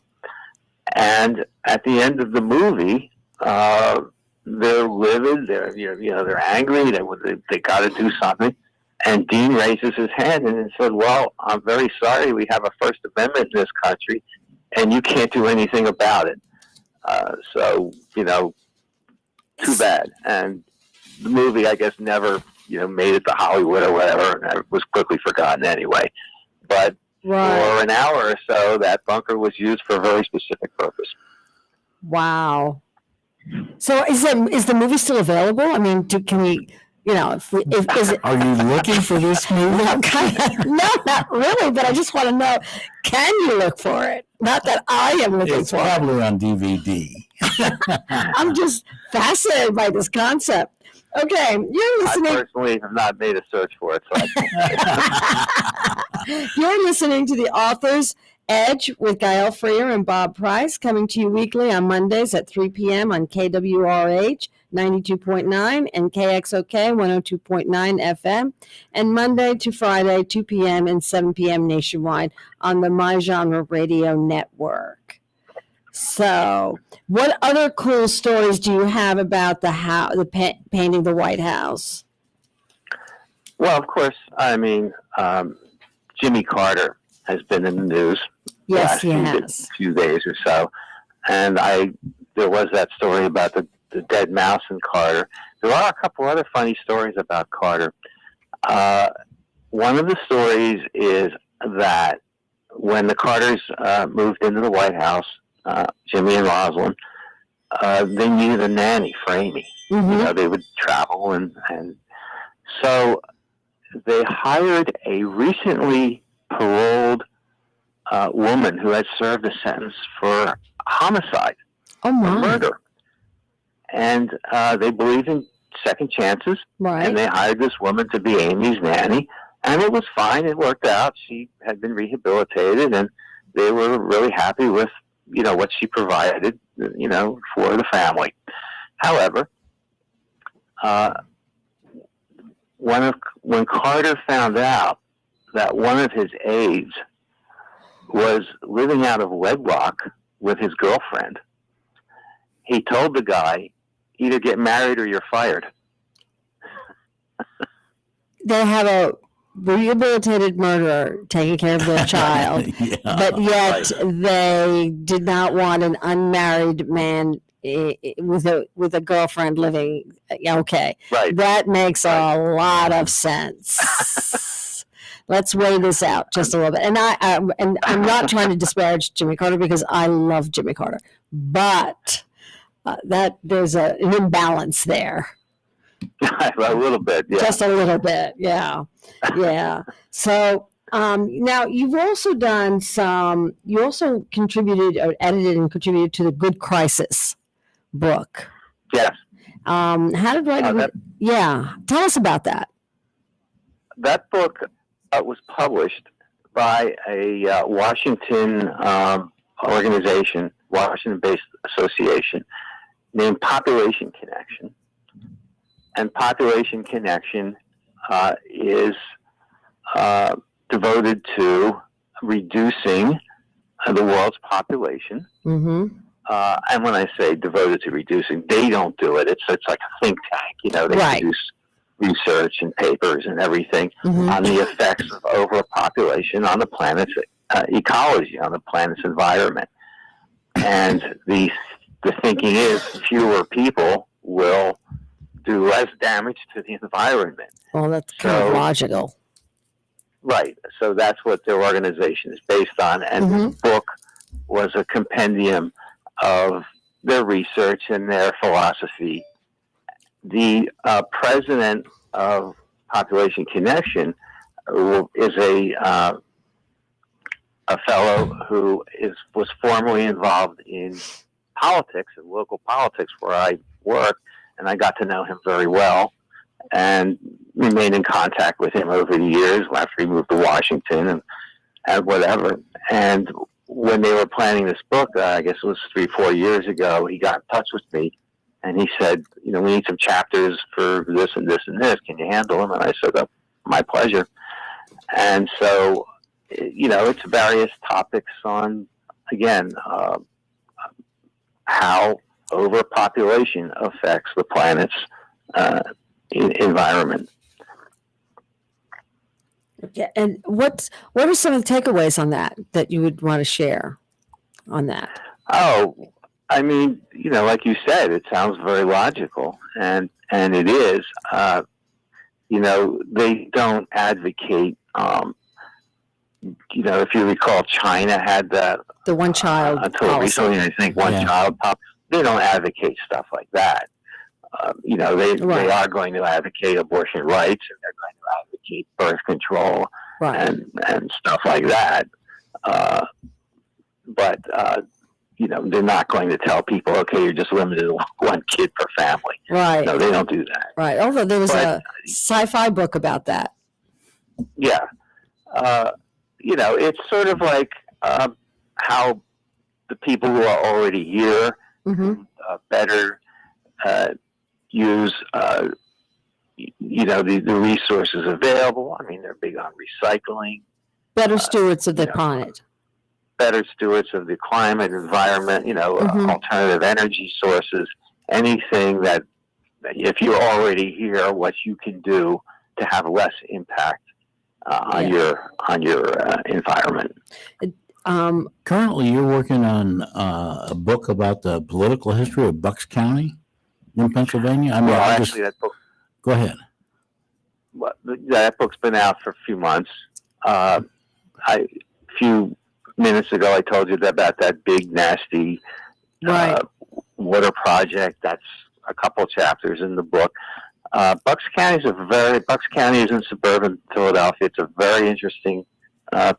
And at the end of the movie, they're livid. They're angry. They got to do something. And Dean raises his hand and said, "Well, I'm very sorry. We have a First Amendment in this country, and you can't do anything about it. So, too bad." And the movie, I guess, never, made it to Hollywood or whatever, and it was quickly forgotten anyway. But
right.
For an hour or so, that bunker was used for a very specific purpose.
Wow. So is the movie still available? I mean, can we, is it?
Are you looking for this movie?
No, not really, but I just want to know, can you look for it? Not that I am looking
It's
for
probably on DVD.
I'm just fascinated by this concept. Okay, you're listening.
I personally have not made a search for it, so
You're listening to The Author's Edge with Gael Freer and Bob Price, coming to you weekly on Mondays at 3 p.m. on KWRH 92.9 and KXOK 102.9 FM, and Monday to Friday 2 p.m. and 7 p.m. nationwide on the My Genre Radio Network. So, what other cool stories do you have about painting the White House?
Well, of course, I mean, Jimmy Carter has been in the news the
Yes, he
last
has.
few days or so, and there was that story about the dead mouse in Carter. There are a couple other funny stories about Carter. One of the stories is that when the Carters moved into the White House, Jimmy and Rosalind, they needed a nanny for Amy.
Mm-hmm.
They would travel, and so they hired a recently paroled woman who had served a sentence for homicide,
Oh my!
murder, and they believed in second chances,
Right.
and they hired this woman to be Amy's nanny, and it was fine. It worked out. She had been rehabilitated, and they were really happy with what she provided, for the family. However, when Carter found out that one of his aides was living out of wedlock with his girlfriend, he told the guy, "Either get married or you're fired."
They have a rehabilitated murderer taking care of their child,
Yeah.
but yet they did not want an unmarried man with a girlfriend living. Okay,
Right.
that makes a lot of sense. Let's weigh this out just a little bit. And I'm not trying to disparage Jimmy Carter because I love Jimmy Carter, but that there's an imbalance there.
A little bit, yeah.
Just a little bit, yeah. So now you've also done you also contributed or edited and contributed to the Good Crisis book.
Yes.
How did writing? Yeah, tell us about that.
That book was published by a Washington organization, Washington-based association, named Population Connection. And Population Connection is devoted to reducing the world's population.
Mm-hmm.
And when I say devoted to reducing, they don't do it. It's like a think tank. They
Right.
produce research and papers and everything on the effects of overpopulation on the planet's ecology, on the planet's environment. And the thinking is fewer people will do less damage to the environment.
Well, that's kind of logical.
Right. So that's what their organization is based on. And this book was a compendium of their research and their philosophy. The president of Population Connection is a fellow who was formerly involved in politics, in local politics where I work, and I got to know him very well and remained in contact with him over the years after he moved to Washington and whatever. And when they were planning this book, I guess it was 3-4 years ago, he got in touch with me and he said, we need some chapters for this and this and this. Can you handle them? And I said, oh, my pleasure. And so, it's various topics on, again, how overpopulation affects the planet's environment.
Okay. And what are some of the takeaways on that you would want to share on that?
Oh, I mean, like you said, it sounds very logical, and it is. They don't advocate. If you recall, China had the
one-child
until
policy.
recently. I think one-child policy. They don't advocate stuff like that. They are going to advocate abortion rights, and they're going to advocate birth control, and stuff like that. But they're not going to tell people, okay, you're just limited to one kid per family.
Right.
No, they don't do that.
Right. Although there was a sci-fi book about that.
Yeah. It's sort of like how the people who are already here better use, the resources available. I mean, they're big on recycling.
Better stewards of the planet.
Better stewards of the climate, environment, alternative energy sources, anything that if you're already here, what you can do to have less impact on your environment.
Currently, you're working on a book about the political history of Bucks County in Pennsylvania. I mean,
that book.
Go ahead.
That book's been out for a few months. A few minutes ago, I told you about that big, nasty water project. That's a couple chapters in the book. Bucks County is in suburban Philadelphia. It's a very interesting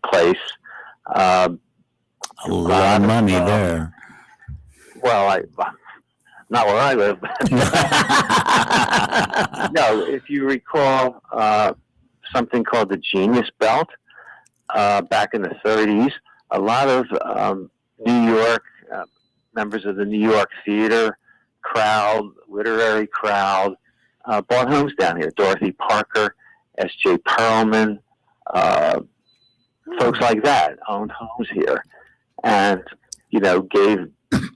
place.
A lot of money there.
Well, not where I live. No, if you recall something called the Genius Belt back in the 30s, a lot of New York members of the New York theater crowd, literary crowd, bought homes down here. Dorothy Parker, S.J. Perlman, folks like that owned homes here, and gave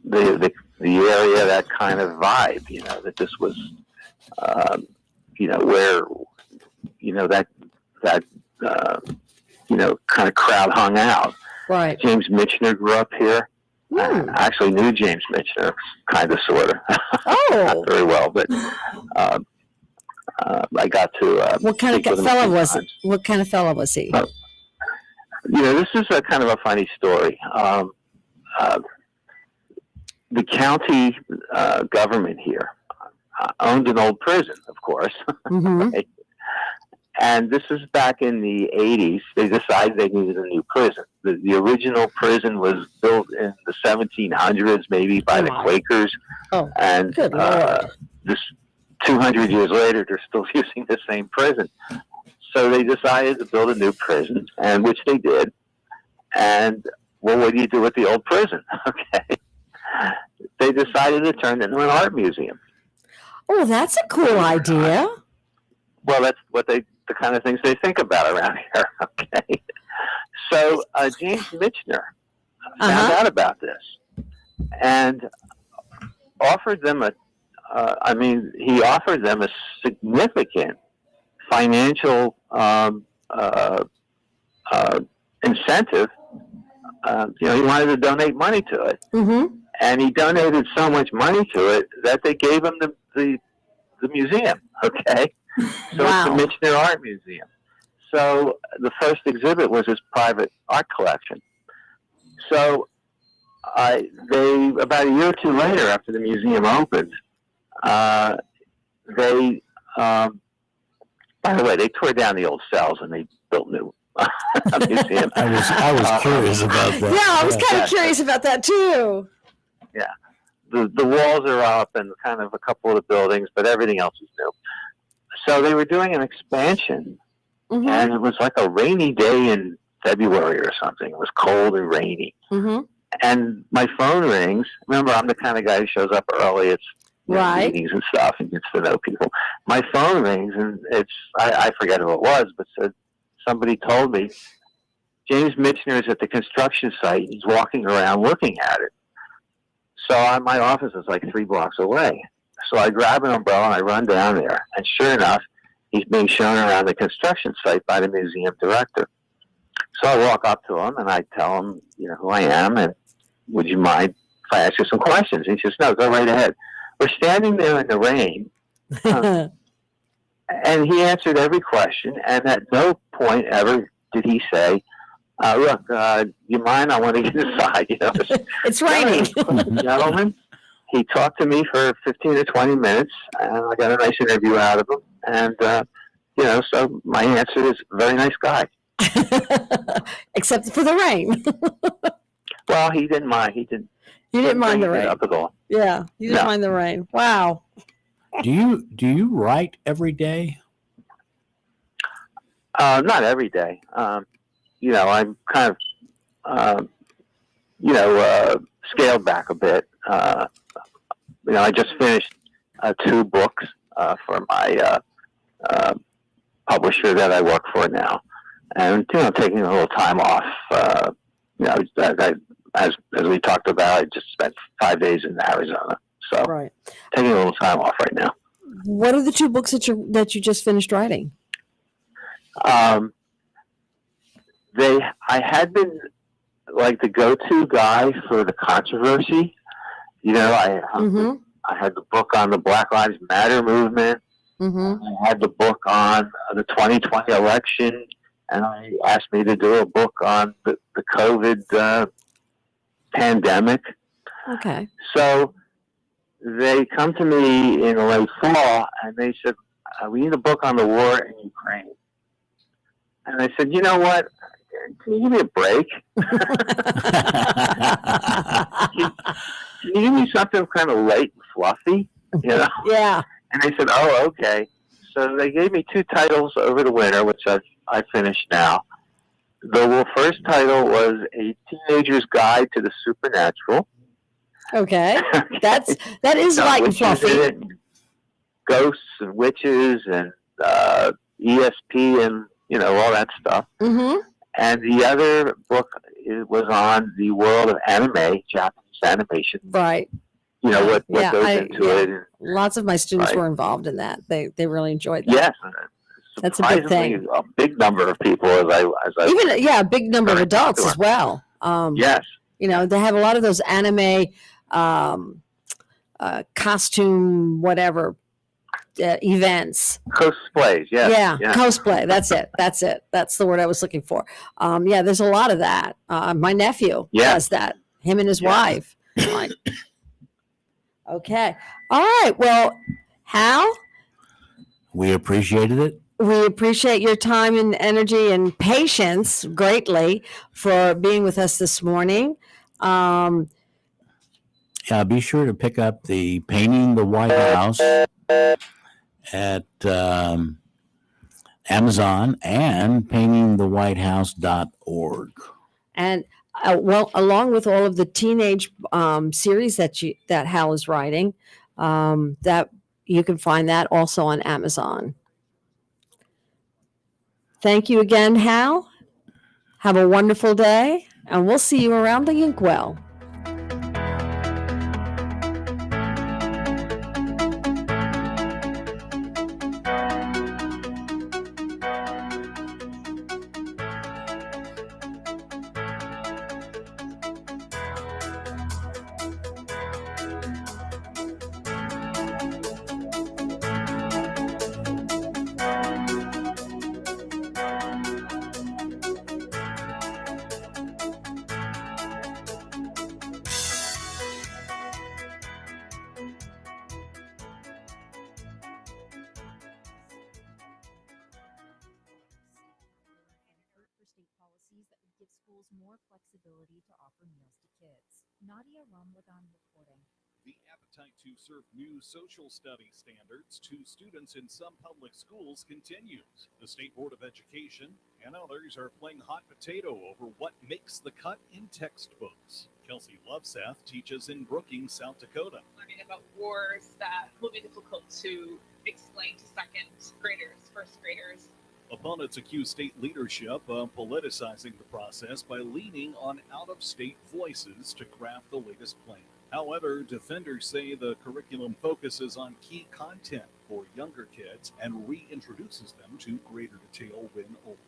the area that kind of vibe. That this was, where that kind of crowd hung out.
Right.
James Michener grew up here. I actually knew James Michener, kind of, sort of.
Oh.
Not very well, but I got to.
What kind of fellow was it? What kind of fellow was he?
This is a kind of a funny story. The county government here owned an old prison, of course. Right? And this is back in the 80s. They decided they needed a new prison. The original prison was built in the 1700s, maybe by the Quakers.
Oh,
and
good Lord.
This 200 years later, they're still using the same prison. So they decided to build a new prison, and which they did. And well, what do you do with the old prison? Okay, they decided to turn it into an art museum.
Oh, that's a cool idea.
Well, that's what the kind of things they think about around here. Okay, So James Michener found out about this and offered them he offered them a significant financial incentive. He wanted to donate money to it, and he donated so much money to it that they gave him the museum. Okay, so
Wow.
it's the Michener Art Museum. So the first exhibit was his private art collection. So they, about a year or two later, after the museum opened, they, by the way, they tore down the old cells and they built new museum.
I was curious about that.
Yeah, I was kind
Yeah.
of curious about that too.
The walls are up and kind of a couple of the buildings, but everything else is new. So they were doing an expansion,
Mm-hmm.
and it was like a rainy day in February or something. It was cold and rainy.
Mm-hmm.
And my phone rings. Remember, I'm the kind of guy who shows up early. It's
Right.
meetings and stuff and gets to know people. My phone rings, and I forget who it was, but said somebody told me James Michener is at the construction site. He's walking around looking at it. So my office is like 3 blocks away. So I grab an umbrella and I run down there. And sure enough, he's being shown around the construction site by the museum director. So I walk up to him and I tell him, who I am, and would you mind if I ask you some questions? He says, no, go right ahead. We're standing there in the rain, and he answered every question, and at no point ever did he say, look, you mind? I want to get inside.
It's raining.
Gentlemen, he talked to me for 15 or 20 minutes, and I got a nice interview out of him. And, so my answer is very nice guy.
Except for the rain.
Well, he didn't mind. He didn't.
You didn't mind the
bring it
rain.
up at all.
Yeah, you didn't
No.
mind the rain. Wow.
Do you write every day?
Not every day. I'm kind of, scaled back a bit. I just finished 2 books for my publisher that I work for now, and taking a little time off. As we talked about, I just spent 5 days in Arizona, so
Right.
taking a little time off right now.
What are the 2 books that you just finished writing?
I had been like the go-to guy for the controversy.
Mm-hmm.
I had the book on the Black Lives Matter movement.
Mm-hmm.
I had the book on the 2020 election, and I asked me to do a book on the COVID pandemic.
Okay.
So they come to me in the late fall, and they said, we need a book on the war in Ukraine. And I said, you know what? Can you give me a break? Can you give me something kind of light and fluffy?
Yeah.
And they said, oh, okay. So they gave me 2 titles over the winter, which I finished now. The first title was A Teenager's Guide to the Supernatural.
Okay. That is
Got
light and
witches in
fluffy.
it, ghosts and witches and ESP and, all that stuff.
Mm-hmm.
And the other book was on the world of anime, Japanese animation.
Right.
What
Yeah,
goes into
yeah.
it. And,
Lots of my students
Right.
were involved in that. They really enjoyed that.
yes,
That's a big
surprisingly,
thing.
a big number of people as I
Even a big number of
Very
adults
popular.
as well.
yes,
They have a lot of those anime costume whatever events.
cosplays. Yes,
Yeah, cosplay. That's it. That's the word I was looking for. There's a lot of that. My nephew
Yeah.
does that. Him and his
Yeah.
wife. Like, okay. All right. Well, Hal,
We appreciated it.
we appreciate your time and energy and patience greatly for being with us this morning.
Be sure to pick up the Painting the White House at Amazon and paintingthewhitehouse.org.
And along with all of the teenage series that Hal is writing, that you can find that also on Amazon. Thank you again, Hal. Have a wonderful day, and we'll see you around the inkwell.
More flexibility to offer meals to kids. Nadia Ramadan reporting.
The appetite to serve new social studies standards to students in some public schools continues. The State Board of Education and others are playing hot potato over what makes the cut in textbooks. Kelsey Loveseth teaches in Brookings, South Dakota.
Learning about wars that will be difficult to explain to second graders, first graders.
Opponents accuse state leadership of politicizing the process by leaning on out-of-state voices to craft the latest plan. However, defenders say the curriculum focuses on key content for younger kids and reintroduces them to greater detail when older.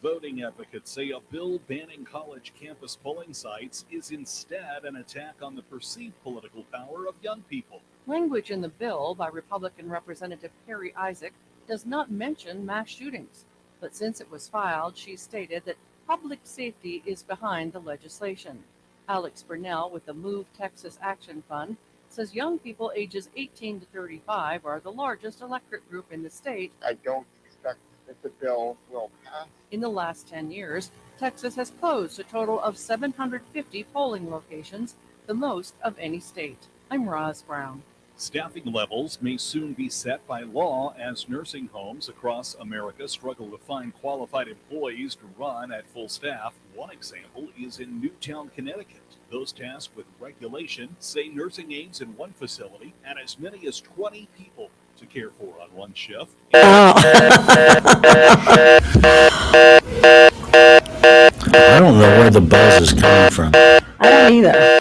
Voting advocates say a bill banning college campus polling sites is instead an attack on the perceived political power of young people.
Language in the bill by Republican Representative Perry Isaac does not mention mass shootings, but since it was filed, she stated that public safety is behind the legislation. Alex Burnell with the Move Texas Action Fund says young people ages 18 to 35 are the largest electorate group in the state.
I don't expect that the bill will pass.
In the last 10 years, Texas has closed a total of 750 polling locations, the most of any state. I'm Roz Brown.
Staffing levels may soon be set by law as nursing homes across America struggle to find qualified employees to run at full staff. One example is in Newtown, Connecticut. Those tasked with regulation say nursing aides in one facility had as many as 20 people to care for on one shift.
I don't know where the buzz is coming from.
I don't either.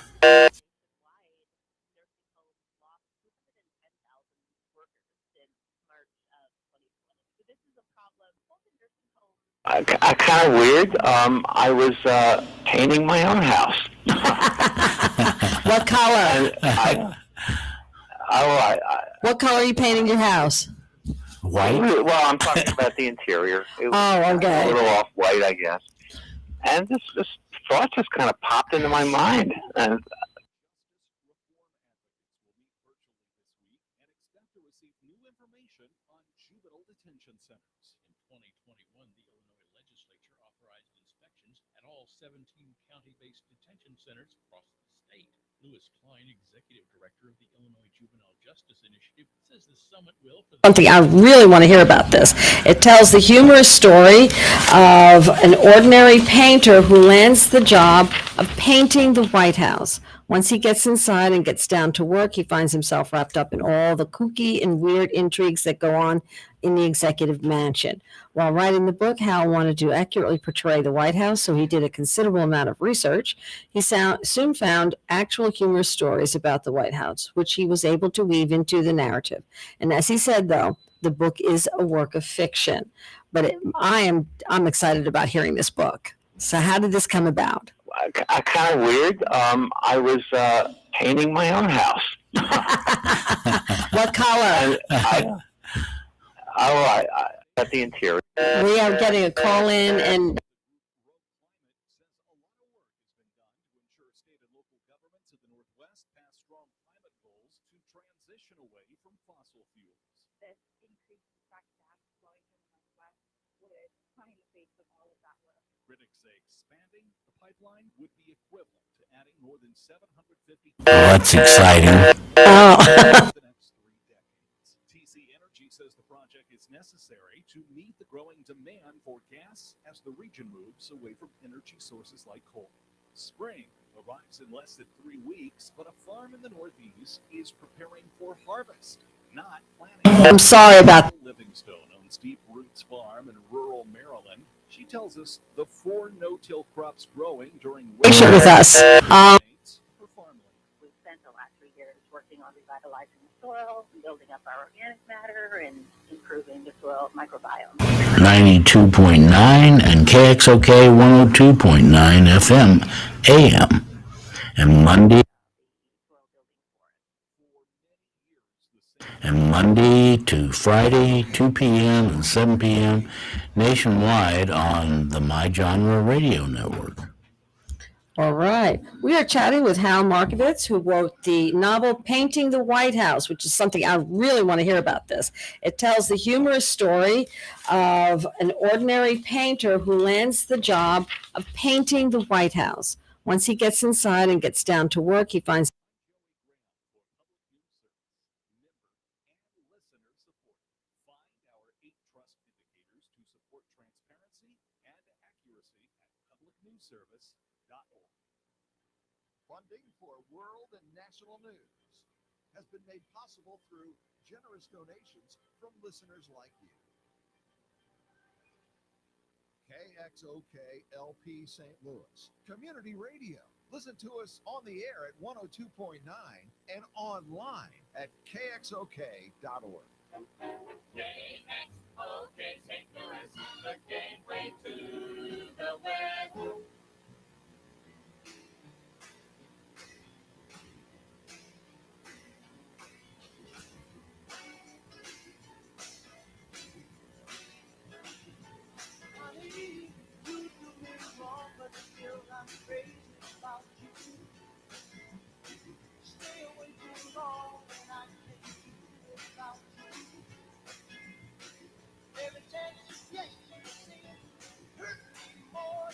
Kind of weird. I was painting my own house.
What color? What color are you painting your house?
White?
Well, I'm talking about the interior. It was
okay.
A little off-white, I guess. And this thought just kind of popped into my mind. And
detention centers.
In 2021, the Illinois legislature authorized inspections at all 17 county-based detention centers across the state. Louis Klein, executive director of the Illinois Juvenile Justice Initiative, says the summit will...
One thing I really want to hear about this. It tells the humorous story of an ordinary painter who lands the job of painting the White House. Once he gets inside and gets down to work, he finds himself wrapped up in all the kooky and weird intrigues that go on in the executive mansion. While writing the book, Hal wanted to accurately portray the White House, so he did a considerable amount of research. He soon found actual humorous stories about the White House, which he was able to weave into the narrative. And as he said, though, the book is a work of fiction. But I'm excited about hearing this book. So how did this come about?
Kind of weird. I was painting my own house.
What color?
At the interior.
We are getting a call in, and
critics say expanding the pipeline would be equivalent to adding more than 750.
That's exciting.
The next 3 decades. TC Energy says the project is necessary to meet the growing demand for gas as the region moves away from energy sources like coal. Spring arrives in less than 3 weeks, but a farm in the Northeast is preparing for harvest, not planning.
I'm sorry about
Livingstone owns Deep Roots Farm in rural Maryland. She tells us the 4 no-till crops growing during
Patient with us.
for farmland.
We've spent the last 3 years working on revitalizing the soil, building up our organic matter, and improving the soil microbiome.
92.9 and KXOK 102.9 FM AM. And Monday to Friday, 2 p.m. and 7 p.m. nationwide on the My Genre Radio Network.
All right. We are chatting with Hal Markovitz, who wrote the novel Painting the White House, which is something I really want to hear about this. It tells the humorous story of an ordinary painter who lands the job of painting the White House. Once he gets inside and gets down to work, he finds
Funding for world and national news has been made possible through generous donations from listeners like you. KXOK LP St. Louis, community radio. Listen to us on the air at 102.9 and online at kxok.org.
KXOK St. Louis, the